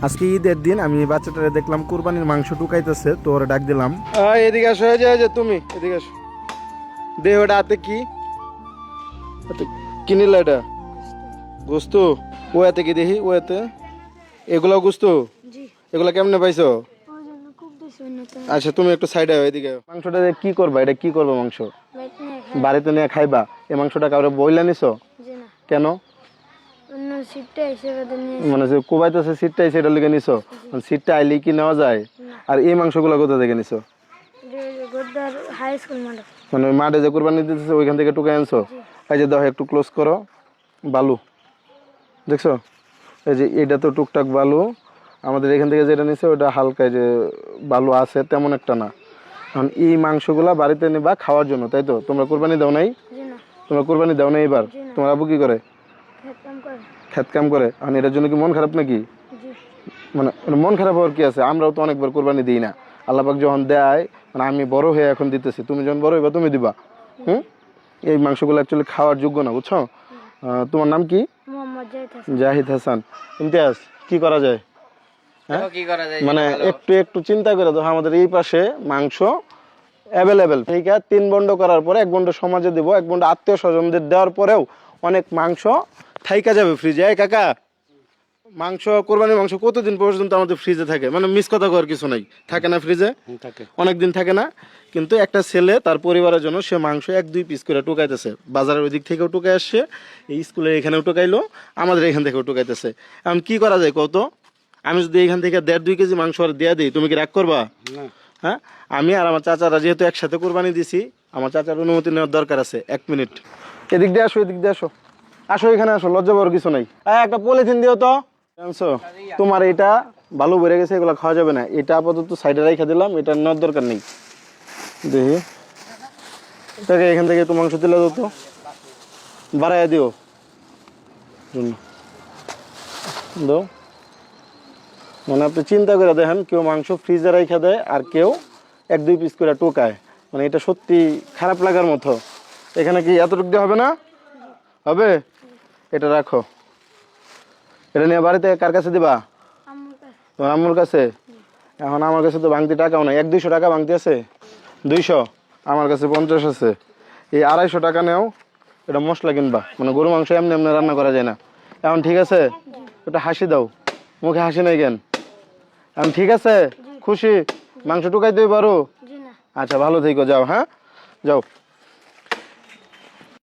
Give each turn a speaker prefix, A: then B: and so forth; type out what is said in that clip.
A: আজকে ঈদের দিন আমি বাচ্চাটারে দেখলাম কুরবানির মাংস টুকাইতেছে, তো ওরা ডাক দিলাম, এদিকে আসো, এই যে তুমি এদিকে আসো। দে ওটা হাতে কি কিনিল, এটা গোস্ত। ও এতে কি দেখি, ও এতে এগুলো গোস্ত, এগুলা কেমনে পাইছো? আচ্ছা তুমি একটু সাইডে এদিকে। মাংসটা কি করবা, এটা কি করবো মাংস? বাড়িতে নিয়ে খাইবা? এই মাংসটা কাউরে বইলা নিছো কেন? মানে যে কোবাইতেছে সিটটা সেটা লিখে নিছো, সিটটা আইলে কি নেওয়া যায়? আর এই মাংসগুলো কোথা থেকে নিছো? মানে ওই মাঠে যে কুরবানি দিতেছে ওইখান থেকে টুকে আনছো? এই যে দাও একটু ক্লোজ করো। বালু দেখছো, এই যে এটা তো টুকটাক বালু। আমাদের এখান থেকে যেটা নিছে ওটা হালকা, যে বালু আছে তেমন একটা না। এখন এই মাংসগুলা বাড়িতে নিবা খাওয়ার জন্য, তাই তো? তোমরা কুরবানি দাও নাই? তোমরা কুরবানি দাও নাই এবার? তোমার আবু কি করে? খেত কাম করে। এখন এটার জন্য কি মন খারাপ নাকি? মানে মন খারাপ হওয়ার কি আছে? আমরাও তো অনেকবার কুরবানি দিই না। আল্লাহ পাক যখন দেয়, মানে আমি বড় হয়ে এখন দিতেছি, তুমি যখন বড় হইবা তুমি দিবা। এই মাংসগুলো অ্যাকচুয়ালি খাওয়ার যোগ্য না, বুঝছো? তোমার নাম কি? জাহিদ হাসান। ইমতিয়াজ, কি করা যায়? মানে একটু একটু চিন্তা করে দেখো, আমাদের এই পাশে মাংস অ্যাভেলেবেল, ঠিক আছে? 3 বন্ড করার পরে 1 বন্ড সমাজে দিব, 1 বন্ড আত্মীয় স্বজনদের দেওয়ার পরেও অনেক মাংস থাইকা যাবে ফ্রিজে। কাকা, মাংস কোরবানির মাংস কতদিন পর্যন্ত আমাদের ফ্রিজে থাকে? মানে মিস কথা করার কিছু নাই, থাকে না ফ্রিজে? অনেকদিন থাকে না? কিন্তু একটা ছেলে তার পরিবারের জন্য সে মাংস 1-2 পিস করে টুকাইতেছে। বাজারের ওই দিক থেকেও টুকাই আসছে, এই স্কুলের এখানেও টুকাইলো, আমাদের এখান থেকেও টুকাইতেছে। এখন কি করা যায় কত? আমি যদি এখান থেকে 1.5-2 কেজি মাংস আর দিয়ে দিই, তুমি কি রাগ করবা? হ্যাঁ, আমি আর আমার চাচারা যেহেতু একসাথে কোরবানি দিছি, আমার চাচার অনুমতি নেওয়ার দরকার আছে। 1 মিনিট, এদিক দিয়ে আসো, এদিক দিয়ে আসো, আসো এখানে আসো, লজ্জা পাওয়ার কিছু নাই। একটা পলিথিন দিও তো। জানছো তোমার এটা ভালো বেড়ে গেছে, এগুলো খাওয়া যাবে না। এটা আপাতত সাইডে রেখে দিলাম, এটা নেওয়ার দরকার নেই। দেখি এটাকে এখান থেকে তো মাংস তুলে দাও তো, বাড়াইয়া দিও দাও। মানে আপনি চিন্তা করে দেখেন, কেউ মাংস ফ্রিজে রেখে দেয় আর কেউ 1-2 পিস করে টোকায়। মানে এটা সত্যি খারাপ লাগার মতো। এখানে কি এতটুকু দিয়ে হবে না? হবে? এটা রাখো, এটা নিয়ে বাড়িতে কার কাছে দিবা? তোমার আম্মুর কাছে। এখন আমার কাছে তো ভাঙতি টাকাও নাই, 100-200 টাকা ভাঙতি আছে। 200, আমার কাছে 50 আছে। এই 250 টাকা নেও, এটা মশলা কিনবা। মানে গরু মাংস এমনি এমনি রান্না করা যায় না। এখন ঠিক আছে? ওটা হাসি দাও, মুখে হাসি নাই কেন? এখন ঠিক আছে? খুশি? মাংস টুকাইতে পারো? আচ্ছা ভালো থেকো, যাও। হ্যাঁ যাও।